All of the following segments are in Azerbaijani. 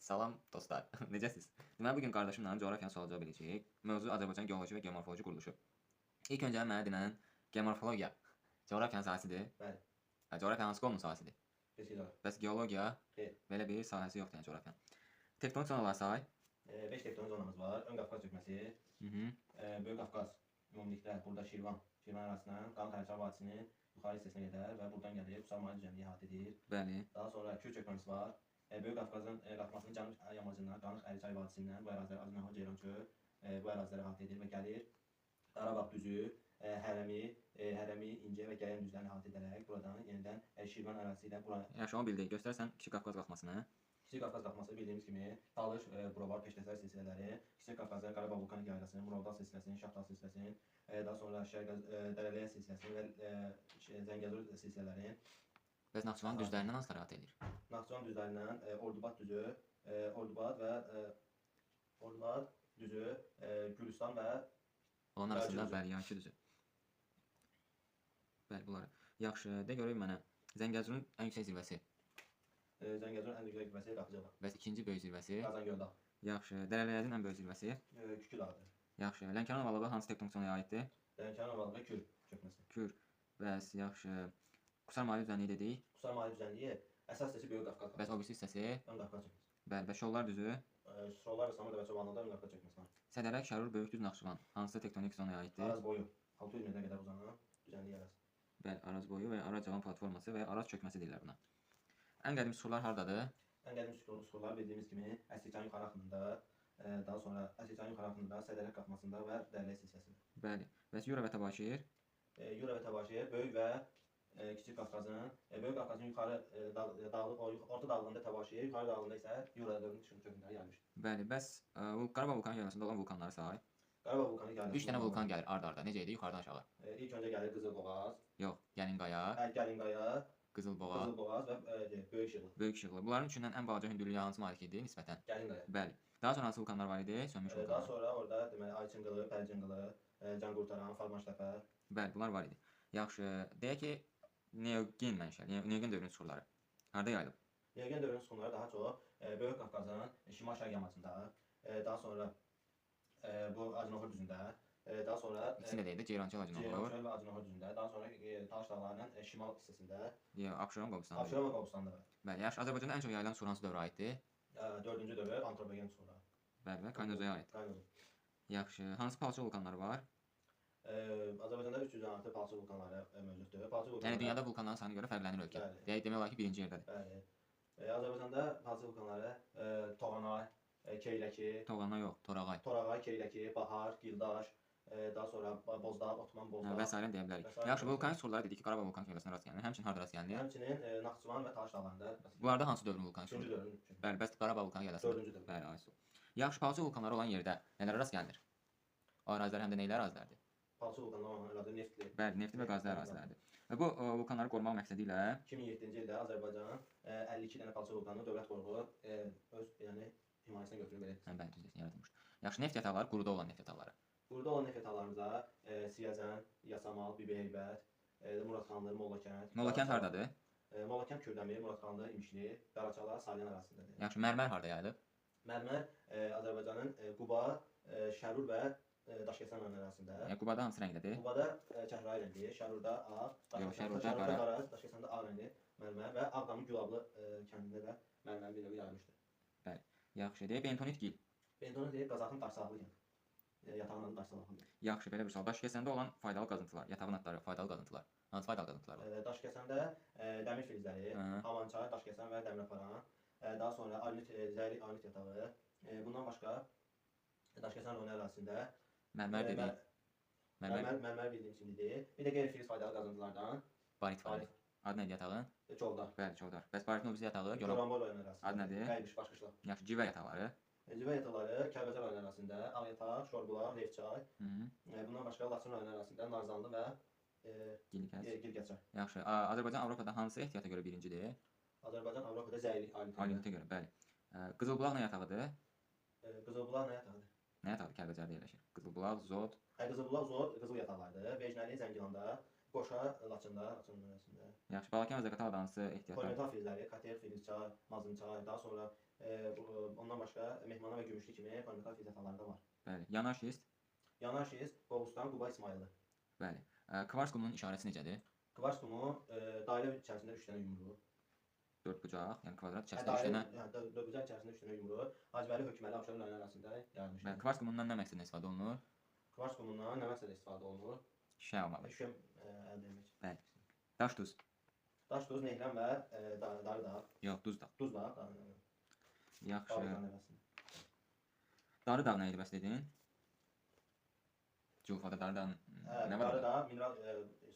Salam dostlar, necəsiz? Deməli, bugün qardaşımla coğrafiyanı sual cavab edəcəyik. Mövzu Azərbaycan geoloji və geomorfoloji quruluşu. İlk öncə mənə denən geomorfologiya coğrafiyanın sahəsidir. Bəli. Coğrafiya hansı qolunun sahəsidir? Fizika. Bəs geologiya Xeyr. belə bir sahəsi yoxdur yəni coğrafiyanın. Tektonik zonalar say. 5 tektonik zonamız var. Ön Qafqaz çökməsi, Böyük Qafqaz ümumilikdə burada Şirvan ərazisindən Qanı Xəncər vadisinin yuxarı hissəsinə qədər və buradan gəlir Qusar düzənliyi əhatə edir. Bəli. Daha sonra Kür çökməsi var. Böyük Qafqazın qalxmasının cənub yamacından Qanı Xəncər vadisindən bu ərazilər Azərbaycan Ceyranköy bu ərazilər əhatə edir və gəlir Qarabağ düzü, Hərəmi, İncə və Gələn düzlərini əhatə edərək buradan yenidən Şirvan ərazisi ilə bura. Yaxşı, onu bildik. Göstərsən Kiçik Qafqaz qalxmasını. Kiçik Qafqaz qalxması bildiyimiz kimi Talış, Buravar, Peştəsər silsilələri, Kiçik Qafqazın Qarabağ vulkanik yaylasının, Murovdağ silsiləsinin, Şahdağ silsiləsinin, daha sonra Dərəliyə silsiləsinin və Zəngəzur silsilələrinin. Bəs Naxçıvan düzlərindən hansılar əhatə edir? Naxçıvan düzlərindən Ordubad düzü, Ordubad düzü, Gülüstan və Onun arasında bəli, Yanki düzü. Bəli, bunları. Yaxşı, de görək mənə. Zəngəzurun ən yüksək zirvəsi. Zəngəzurun ən yüksək zirvəsi Qapıcı dağ. Bəs ikinci böyük zirvəsi? Qazangöl dağ. Yaxşı, Dərəliyəzin ən böyük zirvəsi? Kükü dağıdır. Yaxşı, Lənkəran ovalığı hansı tektonik zonaya aiddir? Lənkəran ovalığı Kür çökməsi. Kür. Bəs yaxşı. Qusar mavi düzənliyi dedik. Qusar mavi düzənliyi əsas hissəsi Böyük Qafqaz. Bəs o birisi hissəsi? Ön Qafqaz çökməsi. Bəli, bəs Şollar düzü? Şollar və Samandağ və Çobanlıda Ön Qafqaz çökməsi var. Sədərək, Şərur, Böyükdüz, Naxçıvan hansı tektonik zonaya aiddir? Araz boyu 600 metrə qədər uzanan düzənlik ərazisi. Bəli, Araz boyu və Araz cavan platforması və Araz çökməsi deyirlər buna. Ən qədim suxurlar hardadır? Ən qədim suxurlar bildiyimiz kimi Əsirçayın yuxarı axınında, daha sonra Əsirçayın yuxarı axınında, Sədərək qalxmasında və Dərəliyə silsiləsində. Bəli. Bəs Yura və Təbaşir? Yura və Təbaşir Böyük və Kiçik Qafqazın, Böyük Qafqazın yuxarı orta dağlığında Təbaşir, yuxarı dağlığında isə Yura dağının çöküntüləri gəlmişdir. Bəli, bəs Qarabağ vulkanik yaylasında olan vulkanları say. Qarabağ vulkanik yaylasında 3 dənə vulkan gəlir ard-arda. Necə idi? Yuxarıdan aşağı. İlk öncə gəlir Qızılboğaz. Yox, Gəlinqaya, Gəlinqaya, Qızılboğaz və Böyük Şığlı. Böyük Şığlı. Bunların üçündən ən balaca hündürlüyə hansı malik idi nisbətən? Gəlinqaya. Bəli. Daha sonra hansı vulkanlar var idi? Sönmüş vulkanlar. Daha sonra orada deməli Ayçınqılı, Pərcınqılı, Canqurtaran, Farmaştəpə. Bəli, bunlar var idi. Yaxşı, deyək ki, Neogen mənşəli, Neogen dövrünün suxurları harda yayılıb? Neogen dövrünün suxurları daha çox Böyük Qafqazın şimal-şərq yamacında, daha sonra bu Acınahor düzündə, daha sonra İkisini də deyildi, Ceyrançay, Acınahor və Acınahor düzündə, daha sonra Talış dağlarının şimal hissəsində, Abşeron, Qobustanda. Abşeron və Qobustanda var. Bəli, yaxşı, Azərbaycanda ən çox yayılan suxur hansı dövrə aiddir? 4-cü dövr antropogen suxurları. Bəli, və Kaynozaya aid. Yaxşı, hansı palçıq vulkanları var? Azərbaycanda 300-dən artıq palçıq vulkanları mövcuddur. Yəni dünyada vulkanların sayına görə fərqlənir ölkə. Demək olar ki, birinci yerdədir. Bəli. Azərbaycanda palçıq vulkanları Toğanay, Keyləki, Toğana yox, Torağay, Keyləki, Bahar, Gildaş, daha sonra Bozdağ, Otman, Bozdağ və sairə deyə bilərik. Yaxşı, vulkanik suxurları dedik ki, Qarabağ vulkanik yaylasına rast gəlinir. Həmçinin harda rast gəlinir? Həmçinin Naxçıvan və Talış dağlarında. Bunlarda hansı dövrün vulkanik Üçüncü suxurları? dövrün. Bəli, bəs Qarabağ vulkanik yaylasında. Dördüncü dövr. Bəli, aysu. Yaxşı, palçıq vulkanları olan yerdə nələrə rast gəlinir? O ərazilər həm də neylə ərazilərdir? Palçıq vulkanları olan ərazi neftli. Bəli, neftli və qazlı ərazilərdir. Və bu vulkanları qorumaq məqsədi ilə 2007-ci ildə Azərbaycan 52 dənə palçıq vulkanını dövlət qoruğu öz himayəsinə götürüb verir. Bəli, düzdür, yaradılmışdır. Yaxşı, neft yataqları, quruda olan neft yataqları. Burada olan neft yataqlarımızda Siyəzən, Yasamal, Bibiheybət, Muradxanlı, Mollakənd. Mollakənd hardadır? Mollakənd Kürdəmir, Muradxanlı, İmişli, Qaraçala, Salyan ərazisindədir. Yaxşı, mərmər harda yayılıb? Mərmər Azərbaycanın Quba, Şərur və Daşkəsən ərazisində. Yəni Qubada hansı rəngdədir? Qubada çəhrayı rəngli, Şərurda ağ, Şərurda qara, Daşkəsəndə ağ rəngli mərmər və Ağdamın Gülablı kəndində də mərmərin bir növü yayılmışdır. Bəli. Yaxşı, deyək bentonit gil. Bentonit deyək Qazaxın Daşsağlı kənd. Yatağın adı Daşsağlı. Yaxşı, belə bir sual. Daşkəsəndə olan faydalı qazıntılar, yatağın adları faydalı qazıntılar. Hansı faydalı qazıntılar var? Daşkəsəndə dəmir filizləri, Havançay, Daşkəsən və Dəmirəparan, daha sonra zəyli alit yatağı, bundan başqa Daşkəsən rayonu ərazisində mərmər dedik. Mərmər bildiyim kimidir. Bir də qeyri-filiz faydalı qazıntılardan barit var. Adı nədir yatağın? Çovdar. Bəli, Çovdar. Bəs baritin obisi yatağı? Goranboy rayonu ərazisində. Adı nədir? Qaymış, Başqışla. Yaxşı, civə yataqları? Civə yataqları Kəlbəcər rayonu ərazisində, Ağyataq, Şorbulaq, Lefçay. Bundan başqa Laçın rayonu ərazisində Narzanlı və Girgəçay. Yaxşı, Azərbaycan Avropada hansı ehtiyata görə birincidir? Azərbaycan Avropada zəyli aliyyətə görə, bəli. Qızılbulaq nə yatağıdır? Qızılbulaq nə yatağıdır? Nə yataqdır Kəlbəcərdə yerləşir? Qızılbulaq, Zod. Qızılbulaq, Zod, qızıl yataqlardır. Vecnəli, Zəngilanda, Qoşa Laçında, Laçın nömrəsində. Yaxşı, Balakən və Zaqatala dansı ehtiyatlar. Monumental filizləri, Kater, Filizçay, Mazınçay, daha sonra ondan başqa Mehmana və Gümüşlü kimi monumental filiz yataqları da var. Bəli. Yanar şist. Yanar şiz, Qobustan, Quba İsmayıllı. Bəli. Kvars qumunun işarəsi necədir? Kvars qumu dairə içərisində 3 dənə yumru. 4 bucaq, yəni kvadrat içərisində 3 dənə. Dördbucaq içərisində 3 dənə yumru. Hacıbəli Hökməli Abşeron rayonları arasında yaranmışdır. Bəli. Kvars qumundan nə məqsədlə istifadə olunur? Kvars qumundan nə məqsədlə istifadə olunur? Şüşə almalı. Şüşə əldə etmək. Bəli. Daş duz. Daş duz, Nehrəm və Darı dağ. Yox, duz dağ. Duz dağ. Yaxşı. Darı dağ nə idi bəs dedin? Culfada Darı dağ nə var? Darı dağ mineral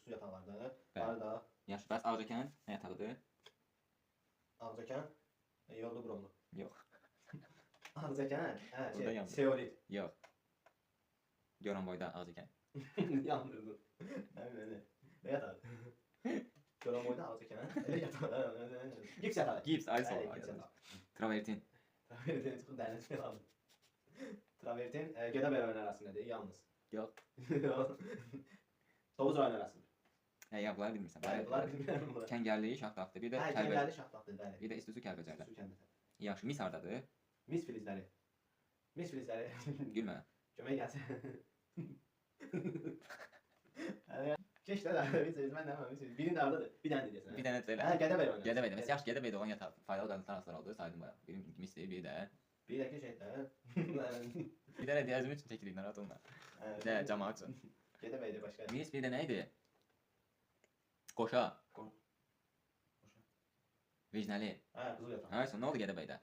su yataqlarıdır. Darı dağ. Yaxşı, bəs Ağcakənd nə yatağıdır? Ağcakən yollu bromlu. Yox. Ağcakən, Burada yandı. seolit. Yox. Goranboyda Ağcakənd. Yandırdın. Həmin nə yatağı? Goranboyda Ağcakən. Elə yatağı. Gips yatağı. Gips, ay Gips sol. yatağı. Travertin. Travertin çıxıb dərinin çıxıb aldım. Travertin Gədəbəy rayonu arasındadır, yalnız. Yox. Tovuz rayonu arasında. Ya bunları bilmirsən. Bunları bilmirəm bunları. Kəngərli, Şaxdağdır. Bir də Kəngərli Şaxdağdır, bəli. Bir də İstisu Kəlbəcərdə. İstisu Kəlbəcər. Yaxşı, mis hardadır? Mis filizləri. Mis filizləri. Gülmə. Kömək gəlsin. Keç də mən nə mis. Birin də hardadır? Bir dənə deyəsən. Bir dənə belə. Hə, Gədəbəy rayonu. Gədəbəydə. Məsələn, yaxşı Gədəbəydə olan yataq faydalı qazıntılar hansılar oldu? Saydım bayaq. Biri misdir, biri də. Bir də ki şeydə. Bir dənə deyəcəm üçün çəkirik, narahat olma. Bir də cəmaət üçün. Gədəbəydə başqa. Mis bir də nə idi? Qoşa. Vicnəli. Hə, qızıl yataq. Hə, nə oldu Gədəbəydə?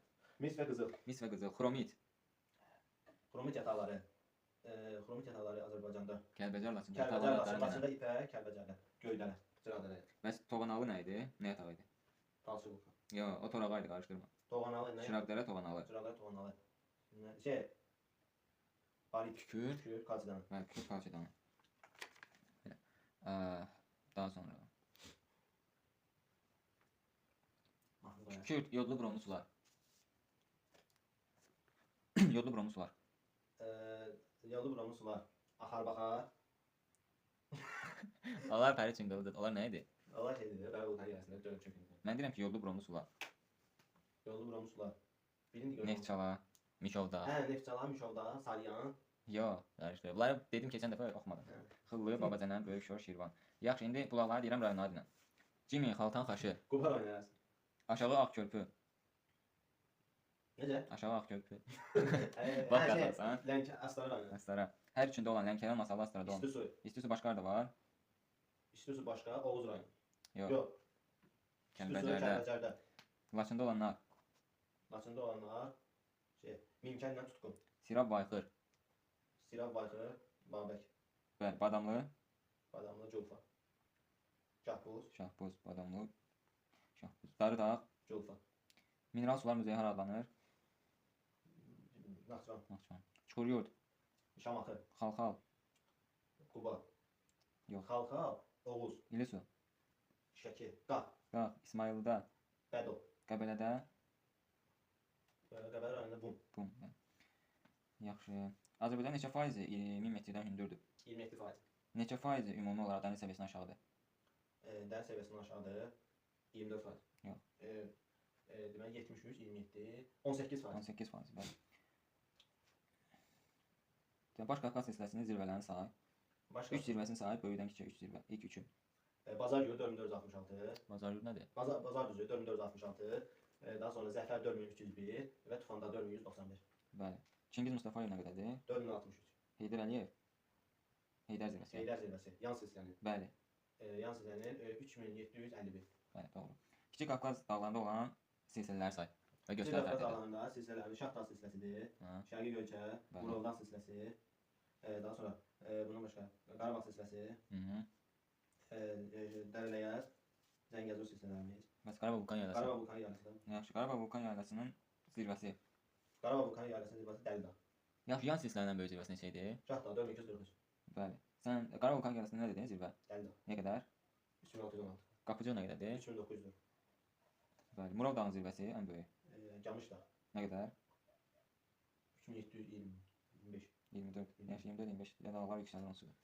Mis və qızıl. Mis və qızıl, xromit. Xromit yataqları. Xromit yataqları Azərbaycanda. Kəlbəcər, Laçın. Kəlbəcər, Laçında ipək, Kəlbəcərdə. Göydələ. Cıraqdələ. Bəs Tovanalı nə idi? Nə yatağı idi? Talçı qulqa. Yox, o torağa idi, qarışdırma. Tovanalı nə? Şıraqdərə Tovanalı. Cıraqdələ Tovanalı. Şey. Balit. Kükür. Kükür, Qaçıdan. Bəli, kükür parçadan. Belə. Daha sonra. Kükür, yodlu bromlu sular. Yodlu bromlu sular. Yollu bromlu sular. Axar baxar. Onlar Pəri Çınqılıdır. Onlar nə idi? Allah şeydir, Qara vulkan yerəsində dönüb çöküntü. Mən deyirəm ki, yodlu bromlu sular. Yollu bromlu sular. Birini görürəm. Neftçala, Mişovda. Hə, Neftçala, Mişovda, Salyan. Yox, qarışdırıb. Bunları dedim keçən dəfə oxumadım. Xıllı, Babacanən, Böyük Şor, Şirvan. Yaxşı, indi bulaqları deyirəm rayonları deyirəm. Cimi, Xaltan xaşı. Quba rayonu arası. Aşağı Ağkörpü. Necə? Aşağı Ağkörpü. Bax qatarsan. Lənkə, Astara rayonu. Astara. Hər üçündə olan Lənkəran, Masallı, Astarada olan. İstisu. İstisu başqa da var. İstisu başqa, Oğuz rayonu. Yox. Yox. Kəlbəcərdə. Kəlbəcərdə. Laçında olanlar. Laçında olanlar Mimkənlə tutqun. Sirab Bayxır. Sirab Bayxır, Babək, Bəli, Badamlı, Badamlı, Culfa. Şahbuz, Şahbuz, Badamlı, Şahbuz. Darıdağ. Culfa. Mineral sular muzeyi hara adlanır? Naxçıvan, Naxçıvan. Çukuryurt, Şamaxı, Xalxal, Quba. Yox. Xalxal, Oğuz, İlisu, Şəki, Qaf, Qax, İsmayılda, Bədo. Qəbələdə, Qəbələ rayonunda Bum. Bum. Yaxşı. Azərbaycan neçə faizi 1000 metrdən hündürdür? 27%. Neçə faizi ümumi olaraq dəniz səviyyəsindən aşağıdır? Dəniz səviyyəsindən aşağıdır. 24%. Yox. Deməli 73, 27, 18%. 18 faiz, bəli. Baş Qafqaz silsiləsinin zirvələrini say. Başqa 3 zirvəsini say, böyükdən kiçiyə 3 zirvə. İlk üçü. Bazar Gölü 4466, Bazar yurdu nədir? Bazar Düzü 4466, daha sonra Zəfər 4301 və Tufanda 4191. Bəli. Çingiz Mustafayev nə qədərdir? 4063. Heydər Əliyev. Heydər zirvəsi. Heydər zirvəsi, yan silsilənin. Bəli. Yan silsilənin 3751. Bəli, doğru. Kiçik Qafqaz dağlarında olan silsilələri say və Kiçik göstər Qafqaz fərqləri. dağlarında silsilənin Şahdağ silsiləsidir, Hə. Şərqi Gölçə, Bəli. Murovdağ silsiləsi, daha sonra bundan başqa Qarabağ silsiləsi, Mhm. Dərələyəz, Zəngəzur silsilələrimiz, Bəs Qarabağ vulkan yayılası. Qarabağ vulkan yaylısı, Yaxşı, Qarabağ vulkan yaylasının zirvəsi. Qarabağ vulkan yaylasının zirvəsi Dəlidağ, Yaxşı, yan silsilələrdən böyük zirvəsi neçə idi? Şahdağ 4243, Bəli. Sən Qarabağ vulkan yaylasında nə dedin zirvə? Dəlidağ Nə qədər? 3616, Qapıcıq nə qədərdir? 3904, Bəli. Murov dağının zirvəsi ən böyük. Camışdağ Nə qədər? 3725, 24. Yaxşı, 24, 25. Ya dağlar yüksəlir onsuz.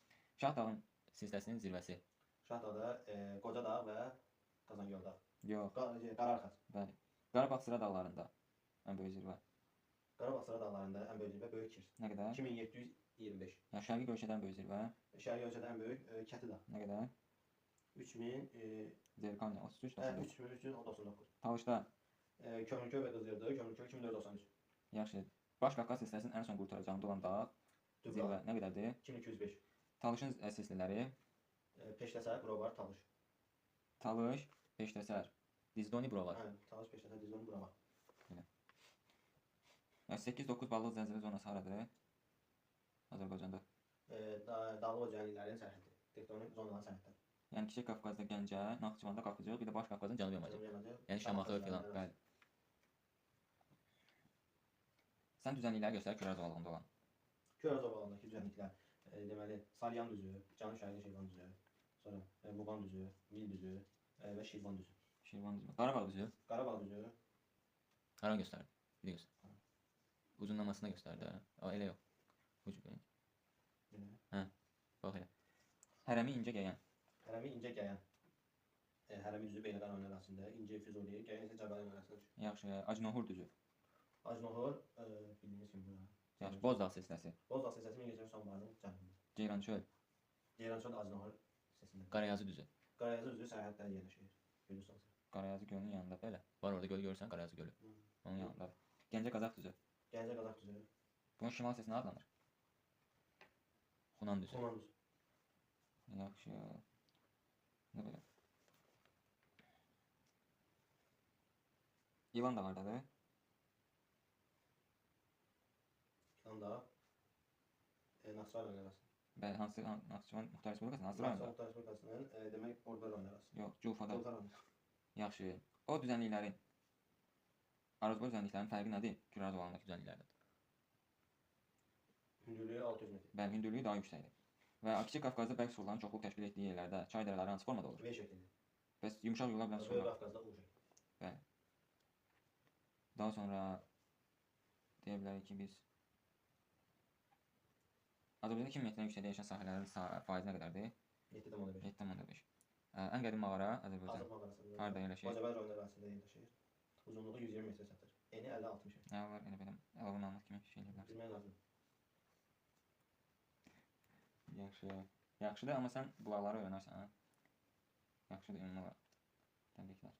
Şah dağın silsiləsinin zirvəsi. Şahdağda, Qocadağ və Qazangöl dağ. Yox, Qararxas. bəli. Qarabağ sıra dağlarında ən böyük zirvə. Qarabağ sıra dağlarında ən böyük zirvə Böyük Kirs. Nə qədər? 2725. Yəni şərqi ölkədə ən böyük zirvə. Şərqi ölkədə ən böyük Kəti dağ. Nə qədər? 3000 Zerikanya 33 hə 99. 3399. Talışda Kömürköy və Qızılırdı. Kömürköy 2493. yaxşı. Baş Qafqaz silsiləsinin ən son qurtaracağında olan dağ Dubla zirvə nə qədərdir? 2205. Talışın silsilələri Peşləsər, Qrovar, Talış. Talış, Beşdəsər, Dizdoni buralar. Hə, Talış, Peşləsər, Dizon, Qrovar. Yəni 8-9 ballıq zəlzələ zonası haradır? Azərbaycanda. Dağlıq Ocaqlilərin sərhədi. Tektonik zonaların sərhədləri. Yəni Kiçik Qafqazda Gəncə, Naxçıvanda Qafqızcıq, bir də Baş Qafqazın cənubi yamacı. Yəni Şamaxı filan, bəli. Sən düzənlikləri göstər Kürə zoğalığında olan. Kürə zoğalığındakı düzənliklər, deməli, Salyan düzü, Cənub-Şərqi Şirvan düzü, sonra Muğan düzü, Mil düzü və Şirvan düzü. Şirvan düzü. Qarabağ düzü. Qarabağ düzü. Hara göstər? Bir göstər. Uzunlamasına göstər də. Elə yox. Bu cür. Hə. Bax elə. Hərəmi incə gəyən. Hərəmi incə gəyən. Hərəmi düzü Beyləqan oyun arasında, incə Füzuli, gəyən isə Cəbrayıl arasında düşür. Yaxşı, Acnohur düzü. Acnohor, bildiyimiz kimi bura. Yaxşı, Bozdağ silsiləsi. Bozdağ silsiləsi Mingəçevir sonbaharının cənubunda. Ceyrançöl. Ceyrançöl Acnohor silsiləsində. Qarayazı düzü. Qarayazı düzü sərhəddə yerləşir. Gürcüstan. Qarayazı gölünün yanında belə. Var orada göl görürsən, Qarayazı gölü. Onun yanında. Gəncə Qazax düzü. Gəncə Qazax düzü. Bunun şimal hissəsi nə adlanır? Xunan düzü. Xunan düzü. Yaxşı. Nə belə? İlan da hardadır? İlan da Naxçıvan rayonu arasında. Bəli, hansı Naxçıvan Muxtar Respublikası, hansı Naxçıvan rayonda? Muxtar Respublikasının demək Bordbel rayonu arasında. Yox, Culfada. Culfa rayonu. Yaxşı. O düzənliklərin Arazboy düzənliklərinin fərqi nədir? Kürə zoğalındakı düzənliklərdən. Hündürlüyü 600 metr. Bəli, hündürlüyü daha yüksəkdir. Və Kiçik Qafqazda bərk suların çoxluq təşkil etdiyi yerlərdə çay dərələri hansı formada olur? V şəklində. Bəs yumşaq yollar bilən Böyük sular. Qafqazda U şəkli. Bəli. Daha sonra deyə bilərik ki, biz Azərbaycanda 2000 metrdən yüksəkdə yerləşən sahələrin faizi nə qədərdir? 7,5. 7,5. Ən qədim mağara Azərbaycan Azıq mağarasında. harada yerləşir? Bacabər rayonu arasında yerləşir. Uzunluğu 120 metr çatır. Eni 50-60 metr. Nə var elə belə əlavə məlumat kimi şey edə bilərsən. Bilmək lazım. Yaxşı. Yaxşıdır, amma sən bunları öyrənərsən, hə? Yaxşıdır, ümumi olaraq. Təbriklər.